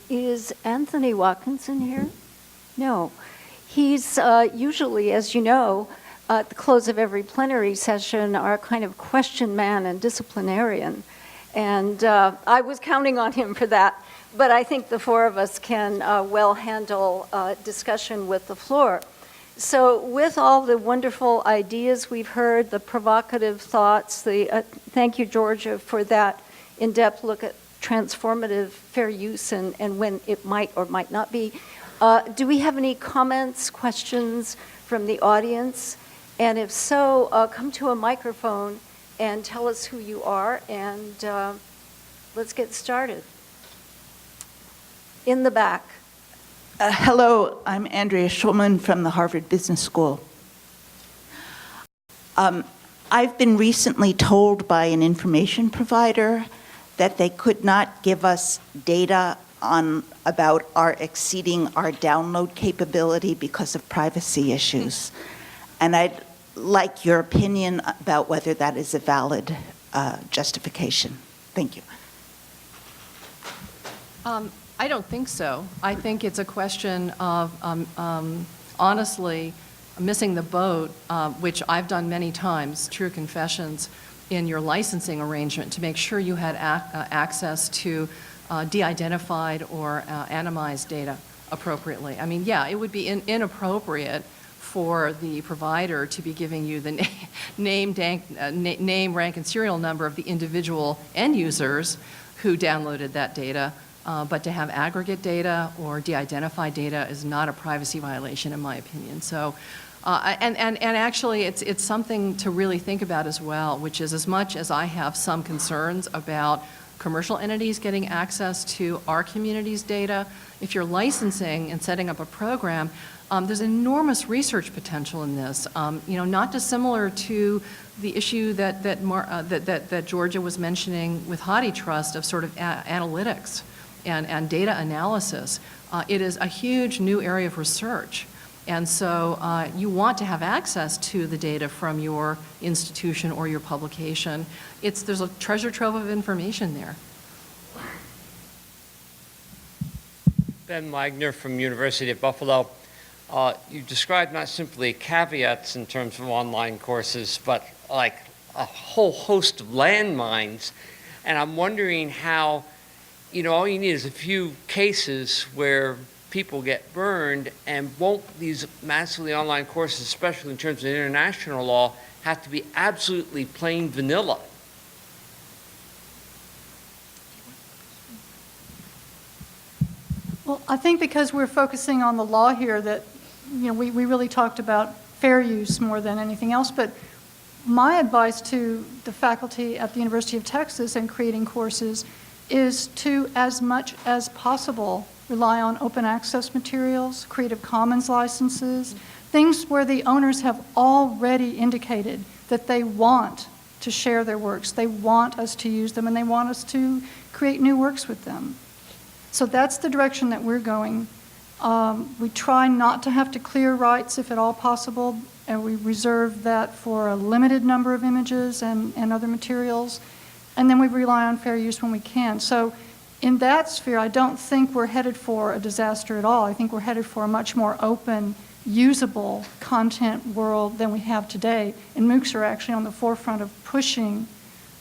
Is Anthony Watkinson here? No. He's usually, as you know, at the close of every plenary session, our kind of question man and disciplinarian. And I was counting on him for that. But I think the four of us can well handle discussion with the floor. So with all the wonderful ideas we've heard, the provocative thoughts, thank you, Georgia, for that in-depth look at transformative fair use and when it might or might not be. Do we have any comments, questions from the audience? And if so, come to a microphone and tell us who you are, and let's get started. In the back. Hello, I'm Andrea Schulman from the Harvard Business School. I've been recently told by an information provider that they could not give us data about our exceeding our download capability because of privacy issues. And I'd like your opinion about whether that is a valid justification. Thank you. I don't think so. I think it's a question of, honestly, missing the boat, which I've done many times, true confessions, in your licensing arrangement to make sure you had access to de-identified or anonymized data appropriately. I mean, yeah, it would be inappropriate for the provider to be giving you the name, rank, and serial number of the individual end users who downloaded that data. But to have aggregate data or de-identified data is not a privacy violation, in my opinion. So, and actually, it's something to really think about as well, which is, as much as I have some concerns about commercial entities getting access to our community's data, if you're licensing and setting up a program, there's enormous research potential in this. You know, not dissimilar to the issue that Georgia was mentioning with HathiTrust of sort of analytics and data analysis. It is a huge new area of research. And so you want to have access to the data from your institution or your publication. There's a treasure trove of information there. Ben Wagner from University of Buffalo. You described not simply caveats in terms of online courses, but like a whole host of landmines. And I'm wondering how, you know, all you need is a few cases where people get burned, and won't these massively online courses, especially in terms of international law, have to be absolutely plain vanilla? Well, I think because we're focusing on the law here that, you know, we really talked about fair use more than anything else, but my advice to the faculty at the University of Texas in creating courses is to, as much as possible, rely on open access materials, Creative Commons licenses, things where the owners have already indicated that they want to share their works, they want us to use them, and they want us to create new works with them. So that's the direction that we're going. We try not to have to clear rights if at all possible, and we reserve that for a limited number of images and other materials. And then we rely on fair use when we can. So in that sphere, I don't think we're headed for a disaster at all. I think we're headed for a much more open, usable content world than we have today. And MOOCs are actually on the forefront of pushing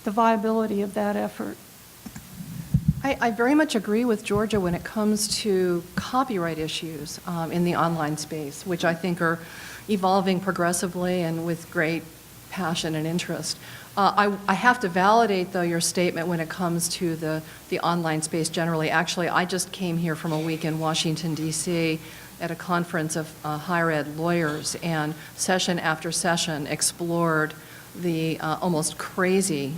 the viability of that effort. I very much agree with Georgia when it comes to copyright issues in the online space, which I think are evolving progressively and with great passion and interest. I have to validate, though, your statement when it comes to the online space generally. Actually, I just came here from a week in Washington, D.C. at a conference of higher ed lawyers, and session after session explored the almost crazy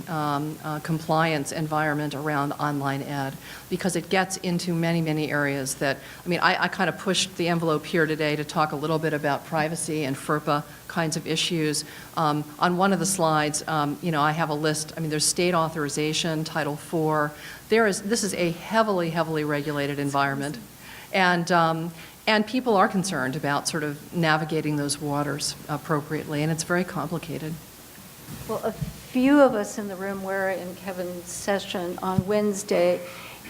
compliance environment around online ed, because it gets into many, many areas that, I mean, I kind of pushed the envelope here today to talk a little bit about privacy and FERPA kinds of issues. On one of the slides, you know, I have a list. I mean, there's state authorization, Title IV. This is a heavily, heavily regulated environment. And people are concerned about sort of navigating those waters appropriately, and it's very complicated. Well, a few of us in the room were in Kevin's session on Wednesday,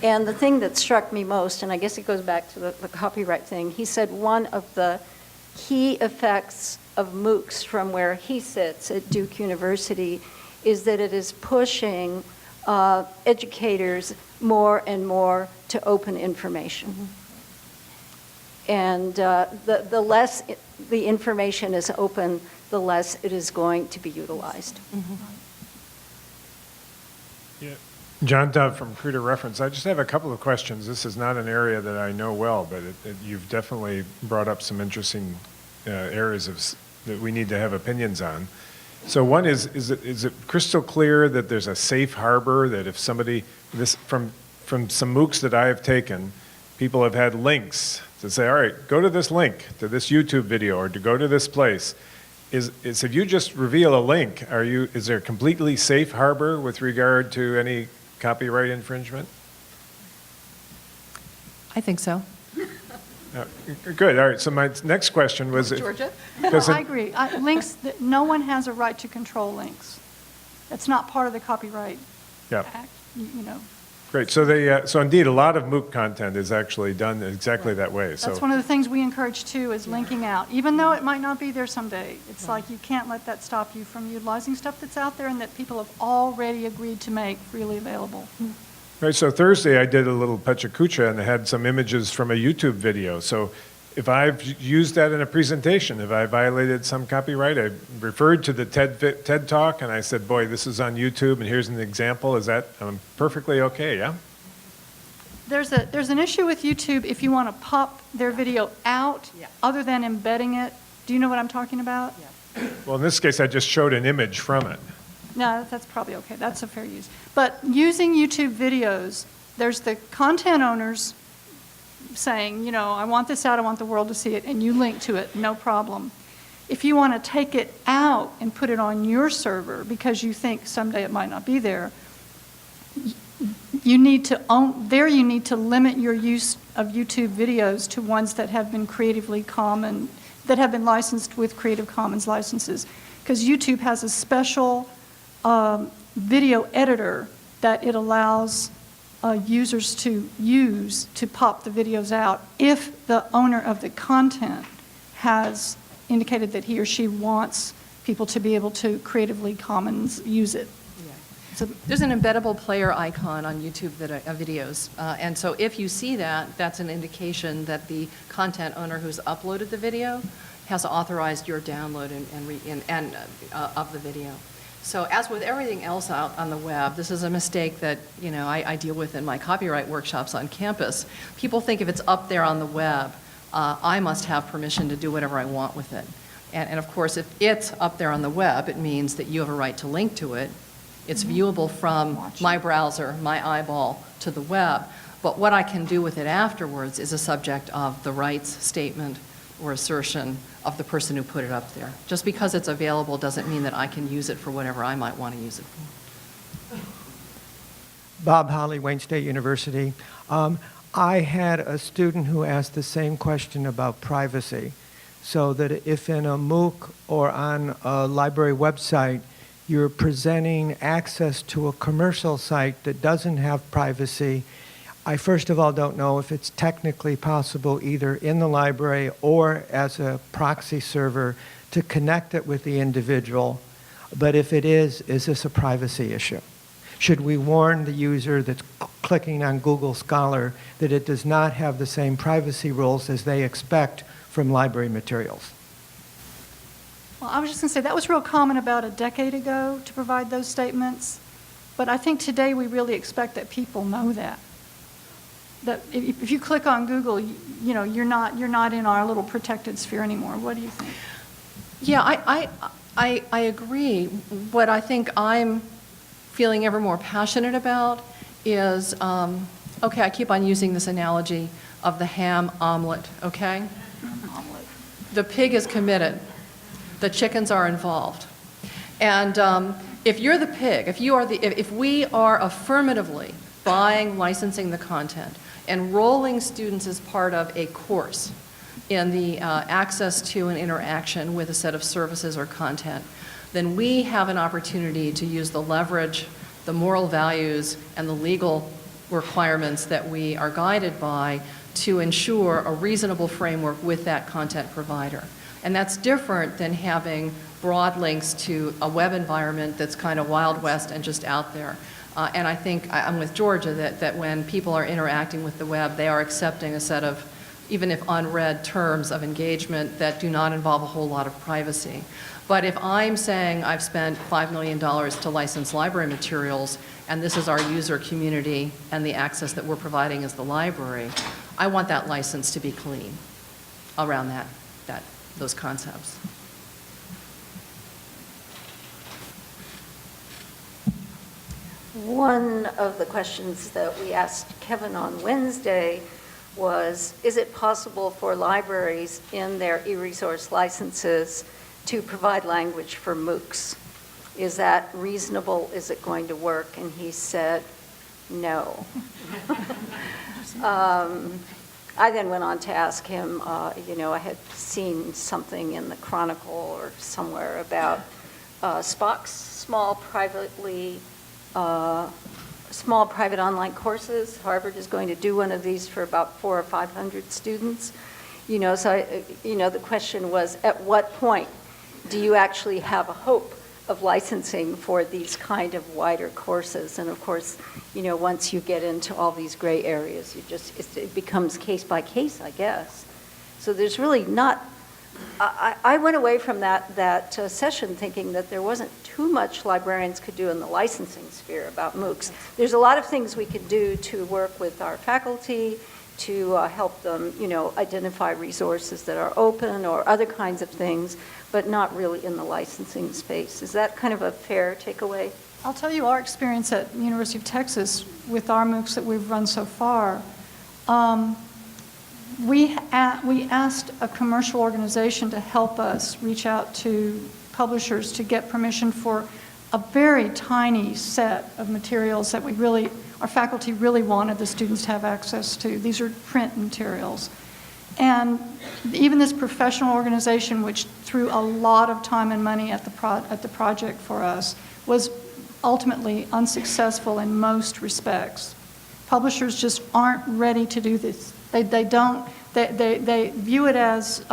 And the thing that struck me most, and I guess it goes back to the copyright thing, he said one of the key effects of MOOCs from where he sits at Duke University is that it is pushing educators more and more to open information. And the less the information is open, the less it is going to be utilized. Yeah. John Dove from Cruder Reference. I just have a couple of questions. This is not an area that I know well, but you've definitely brought up some interesting areas that we need to have opinions on. So one is it crystal clear that there's a safe harbor, that if somebody, from some MOOCs that I have taken, people have had links to say, all right, go to this link, to this YouTube video, or to go to this place. Is if you just reveal a link, is there a completely safe harbor with regard to any copyright infringement? I think so. Good, all right, so my next question was... Georgia? No, I agree. Links, no one has a right to control links. That's not part of the Copyright Yeah. Act, you know. Great, so so indeed, a lot of MOOC content is actually done exactly that way. That's one of the things we encourage too, is linking out. Even though it might not be there someday, it's like you can't let that stop you from utilizing stuff that's out there and that people have already agreed to make freely available. Right, so Thursday I did a little Pechakucha and I had some images from a YouTube video. So if I've used that in a presentation, if I violated some copyright, I referred to the TED Talk and I said, boy, this is on YouTube and here's an example. Is that perfectly okay, yeah? There's an issue with YouTube if you want to pop their video out other than embedding it. Do you know what I'm talking about? Yeah. Well, in this case, I just showed an image from it. No, that's probably okay. That's a fair use. But using YouTube videos, there's the content owners saying, you know, I want this out, I want the world to see it, and you link to it, no problem. If you want to take it out and put it on your server because you think someday it might not be there, you need to limit your use of YouTube videos to ones that have been Creatively Common, that have been licensed with Creative Commons licenses. Because YouTube has a special video editor that it allows users to use to pop the videos out if the owner of the content has indicated that he or she wants people to be able to Creatively Commons use it. So there's an embeddable player icon on YouTube videos, and so if you see that, that's an indication that the content owner who's uploaded the video has authorized your download of the video. So as with everything else out on the web, this is a mistake that I deal with in my copyright workshops on campus. People think if it's up there on the web, I must have permission to do whatever I want with it. And of course, if it's up there on the web, it means that you have a right to link to it. It's viewable from my browser, my eyeball, to the web. But what I can do with it afterwards is a subject of the rights statement or assertion of the person who put it up there. Just because it's available doesn't mean that I can use it for whatever I might want to use it for. Bob Holly, Wayne State University. I had a student who asked the same question about privacy. So that if in a MOOC or on a library website, you're presenting access to a commercial site that doesn't have privacy, I first of all don't know if it's technically possible either in the library or as a proxy server to connect it with the individual. But if it is this a privacy issue? Should we warn the user that's clicking on Google Scholar that it does not have the same privacy rules as they expect from library materials? Well, I was just going to say, that was real common about a decade ago to provide those statements. But I think today we really expect that people know that. That if you click on Google, you're not in our little protected sphere anymore. What do you think? Yeah, I agree. What I think I'm feeling ever more passionate about is, okay, I keep on using this analogy of the ham omelet, okay? Omelet. The pig is committed. The chickens are involved. And if you're the pig, if we are affirmatively buying, licensing the content, enrolling students as part of a course in the access to an interaction with a set of services or content, then we have an opportunity to use the leverage, the moral values, and the legal requirements that we are guided by to ensure a reasonable framework with that content provider. And that's different than having broad links to a web environment that's kind of Wild West and just out there. And I think I'm with Georgia that when people are interacting with the web, they are accepting a set of, even if unread, terms of engagement that do not involve a whole lot of privacy. But if I'm saying I've spent $5 million to license library materials, and this is our user community and the access that we're providing as the library, I want that license to be clean around those concepts. One of the questions that we asked Kevin on Wednesday was, is it possible for libraries in their e-resource licenses to provide language for MOOCs? Is that reasonable? Is it going to work? And he said, no. I then went on to ask him, I had seen something in the Chronicle or somewhere about SPOCs, small private online courses. Harvard is going to do one of these for about 400 or 500 students. The question was, at what point do you actually have a hope of licensing for these kind of wider courses? And of course, once you get into all these gray areas, it becomes case by case, I guess. So there's really not, I went away from that session thinking that there wasn't too much librarians could do in the licensing sphere about MOOCs. There's a lot of things we could do to work with our faculty, to help them, identify resources that are open or other kinds of things, but not really in the licensing space. Is that kind of a fair takeaway? I'll tell you our experience at the University of Texas with our MOOCs that we've run so far. We asked a commercial organization to help us reach out to publishers to get permission for a very tiny set of materials that our faculty really wanted the students to have access to. These are print materials. And even this professional organization, which threw a lot of time and money at the project for us, was ultimately unsuccessful in most respects. Publishers just aren't ready to do this. They view it as,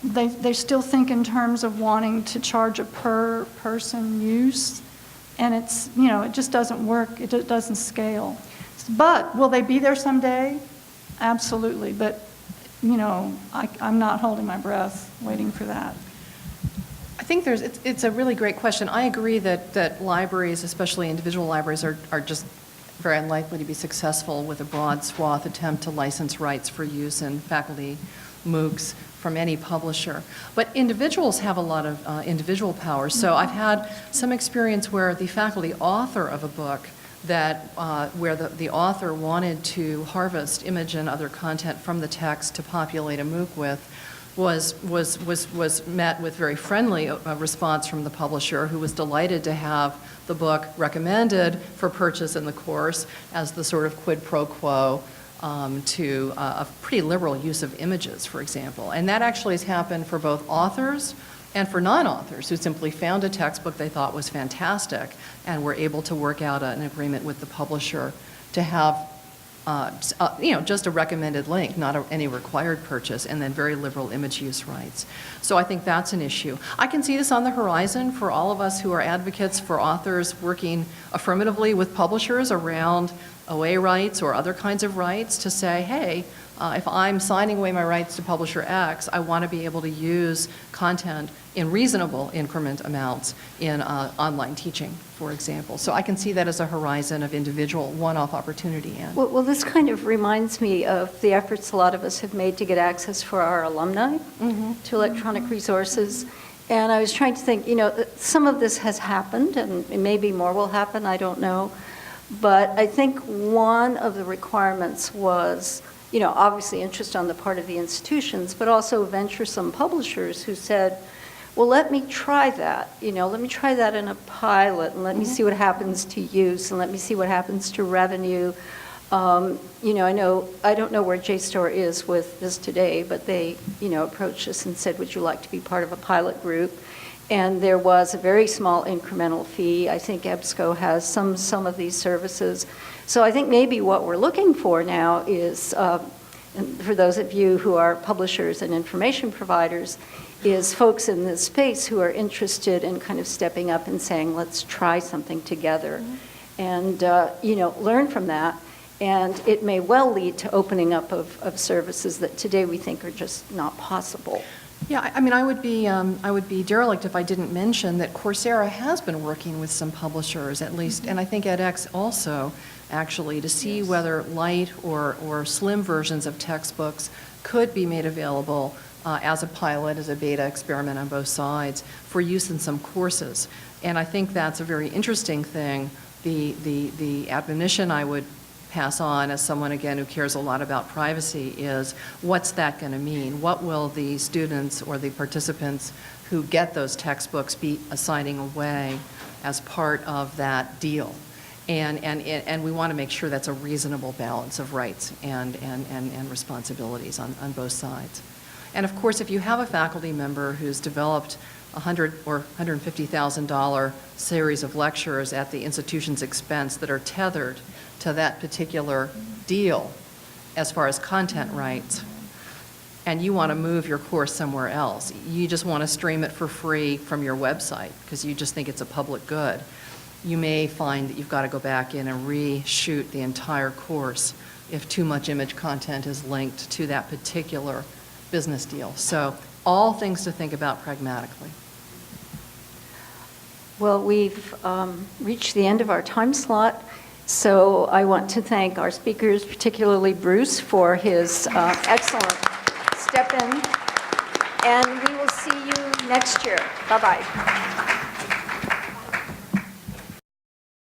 they still think in terms of wanting to charge a per person use, and it just doesn't work, it doesn't scale. But will they be there someday? Absolutely, but I'm not holding my breath waiting for that. I think it's a really great question. I agree that libraries, especially individual libraries, are just very unlikely to be successful with a broad swath attempt to license rights for use in faculty MOOCs from any publisher. But individuals have a lot of individual power. So I've had some experience where the faculty author of a book where the author wanted to harvest image and other content from the text to populate a MOOC with was met with very friendly response from the publisher, who was delighted to have the book recommended for purchase in the course as the sort of quid pro quo to a pretty liberal use of images, for example. And that actually has happened for both authors and for non-authors who simply found a textbook they thought was fantastic and were able to work out an agreement with the publisher to have just a recommended link, not any required purchase, and then very liberal image use rights. So I think that's an issue. I can see this on the horizon for all of us who are advocates for authors working affirmatively with publishers around OA rights or other kinds of rights to say, hey, if I'm signing away my rights to publisher X, I want to be able to use content in reasonable increment amounts in online teaching, for example. So I can see that as a horizon of individual one-off opportunity. Well, this kind of reminds me of the efforts a lot of us have made to get access for our alumni to electronic resources. And I was trying to think, some of this has happened, and maybe more will happen, I don't know. But I think one of the requirements was, obviously interest on the part of the institutions, but also venturesome publishers who said, well, let me try that. Let me try that in a pilot, and let me see what happens to use, and let me see what happens to revenue. I don't know where JSTOR is with this today, but they, approached us and said, would you like to be part of a pilot group? and there was a very small incremental fee. I think EBSCO has some of these services. So I think maybe what we're looking for now is, and for those of you who are publishers and information providers, is folks in this space who are interested in kind of stepping up and saying, let's try something together, and learn from that. And it may well lead to opening up of services that today we think are just not possible. Yeah, I mean, I would be derelict if I didn't mention that Coursera has been working with some publishers, at least, and I think edX also, actually, to see whether light or slim versions of textbooks could be made available as a pilot, as a beta experiment on both sides, for use in some courses. And I think that's a very interesting thing. The admonition I would pass on as someone, again, who cares a lot about privacy is, what's that going to mean? What will the students or the participants who get those textbooks be assigning away as part of that deal? And we want to make sure that's a reasonable balance of rights and responsibilities on both sides. And of course, if you have a faculty member who's developed $100,000 or $150,000 series of lectures at the institution's expense that are tethered to that particular deal as far as content rights, and you want to move your course somewhere else, you just want to stream it for free from your website because you just think it's a public good, you may find that you've got to go back in and reshoot the entire course if too much image content is linked to that particular business deal. So all things to think about pragmatically. Well, we've reached the end of our time slot, so I want to thank our speakers, particularly Bruce, for his excellent step in, and we will see you next year. Bye-bye.